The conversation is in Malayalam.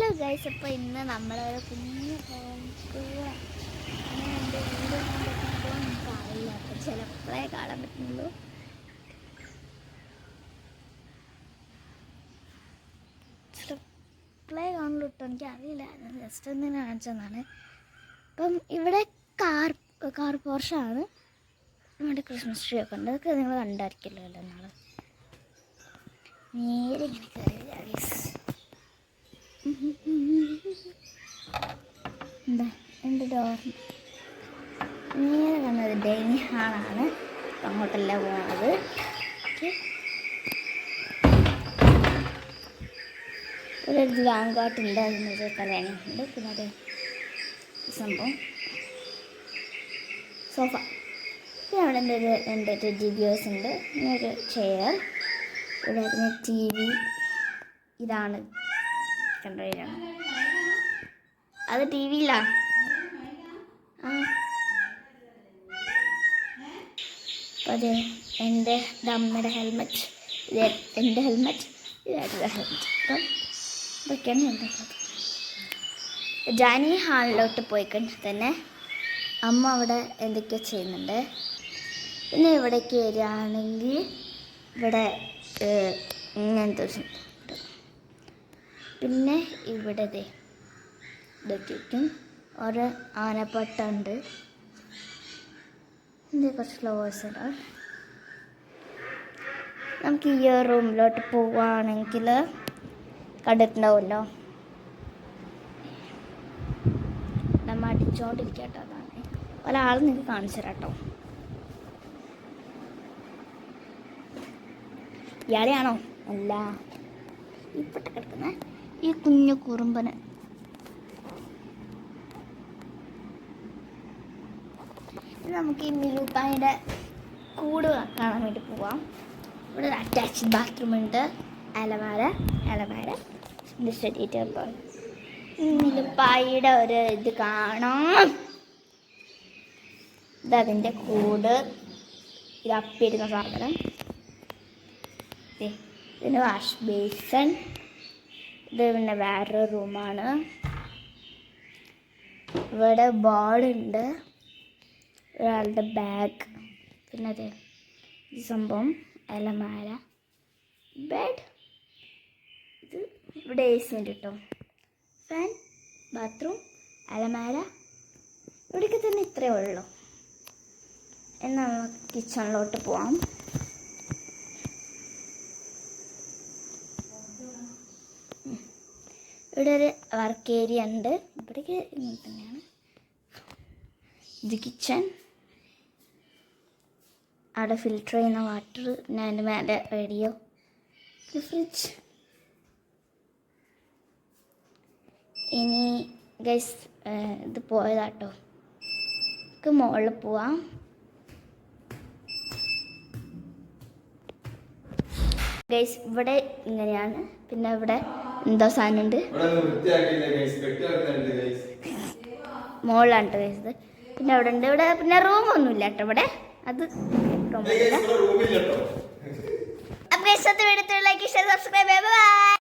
ഹലോ ഗൈസ്, അപ്പോൾ ഇന്ന് നമ്മളൊരു കുഞ്ഞു ഹോം ടൂർ അങ്ങനെ എൻ്റെ വീട് കാണാൻ പറ്റുമ്പോൾ നമുക്ക് അറിയില്ല. അപ്പോൾ ചിലപ്പോഴേ കാണാൻ പറ്റുന്നുള്ളൂ. ചിലപ്പോഴേ കാണുള്ളൂ കേട്ടോ, എനിക്കറിയില്ല. ജസ്റ്റ് ഒന്ന് കാണിച്ചതാണ്. അപ്പം ഇവിടെ കാർ പോർഷാണ്. നമ്മുടെ ക്രിസ്മസ് ട്രീ ഒക്കെ ഉണ്ട്. അതൊക്കെ നിങ്ങൾ കണ്ടായിരിക്കല്ലോ അല്ലോ നാളെ. നേരെ ഇങ്ങനെ കയറിയില്ല ഗൈസ്. എന്താ എൻ്റെ ഡോർ നേരെ കാണുന്നത് ഡൈനിങ് ഹാളാണ്. അങ്ങോട്ടല്ല പോകുന്നത്. ഒരു ഗ്ലാങ്കാട്ടുണ്ട്, അതിനൊരു കല്യാണിയുണ്ട്. പിന്നെ അത് സംഭവം സോഫ. പിന്നെ അവിടെ എൻ്റെ ടെഡി ബിയേഴ്സ് ഉണ്ട്. പിന്നെ ഒരു ചെയർ. ഇവിടെ പിന്നെ ടി വി. ഇതാണ് കണ്ടുകഴിഞ്ഞാണ്. അത് ടി വിയിലാണ്. അപ്പം അത് എൻ്റെ അമ്മയുടെ ഹെൽമെറ്റ്, ഇത് എൻ്റെ ഹെൽമെറ്റ്, ഇതായിട്ടുള്ള ഹെൽമെറ്റ്. അപ്പം ഇതൊക്കെയാണ് എൻ്റെ ഡൈനിങ് ഹാളിലോട്ട് പോയി കഴിഞ്ഞാൽ തന്നെ അമ്മ അവിടെ എന്തൊക്കെയോ ചെയ്യുന്നുണ്ട്. പിന്നെ ഇവിടേക്ക് വരികയാണെങ്കിൽ ഇവിടെ ഇങ്ങനത്തെ പിന്നെ ഇവിടെ ഇതൊക്കെയും ഒരു ആനപ്പട്ടുണ്ട്. ഇതിൻ്റെ കുറച്ച് ഫ്ലവേഴ്സ് ഉണ്ട്. നമുക്ക് ഈ റൂമിലോട്ട് പോവുകയാണെങ്കിൽ കണ്ടിട്ടുണ്ടാവുമല്ലോ, നമ്മൾ അടിച്ചുകൊണ്ടിരിക്കട്ടോ. അതാണ് ഒരാൾ നിങ്ങൾക്ക് കാണിച്ചു തരാം കേട്ടോ. ഇയാളെയാണോ? അല്ല, ഇപ്പോഴത്തെ കിടക്കുന്ന ഈ കുഞ്ഞു കുറുമ്പന്. നമുക്ക് ഈ മിലുപ്പായുടെ കൂട് കാണാൻ വേണ്ടി പോവാം. ഇവിടെ ഒരു അറ്റാച്ച്ഡ് ബാത്റൂം ഉണ്ട്. അലമാര സ്റ്റഡി ടേബിൾ. മിലുപ്പായുടെ ഒരു ഇത് കാണാം. ഇതതിൻ്റെ കൂട്. ഇത് അപ്പിടുന്ന സാധനം. ഇതിന് വാഷ് ബേസൺ. ഇത് പിന്നെ വേറൊരു റൂമാണ്. ഇവിടെ ബോർഡുണ്ട്, ഒരാളുടെ ബാഗ്. പിന്നെ അതെ ഈ സംഭവം അലമാര, ബെഡ്. ഇത് ഇവിടെ എ സി ഉണ്ട് കേട്ടോ. ഫാൻ, ബാത്റൂം, അലമാര. ഇവിടേക്ക് തന്നെ ഇത്രയേ ഉള്ളൂ. എന്നാൽ കിച്ചണിലോട്ട് പോവാം. ഇവിടെ ഒരു വർക്ക് ഏരിയ ഉണ്ട്. ഇവിടേക്ക് ഇങ്ങനെ തന്നെയാണ്. ഇത് കിച്ചൺ. അവിടെ ഫിൽറ്റർ ചെയ്യുന്ന വാട്ടർ. പിന്നെ അതിൻ്റെ മേലെ റേഡിയോ, ഫ്രിഡ്ജ്. ഇനി ഗൈസ് ഇത് പോയതാട്ടോ. നമുക്ക് മുകളിൽ പോവാം. ഗൈസ് ഇവിടെ ഇങ്ങനെയാണ്. പിന്നെ ഇവിടെ എന്തോ സാധനം ഉണ്ട്. മുകളിലാണ് ഗൈസ് ഇത്. പിന്നെ അവിടെ ഉണ്ട്. ഇവിടെ പിന്നെ റൂമൊന്നുമില്ല കേട്ടോ. ഇവിടെ അത് റൂമില്ല. അപ്പോൾ guys, video like, share, subscribe. By.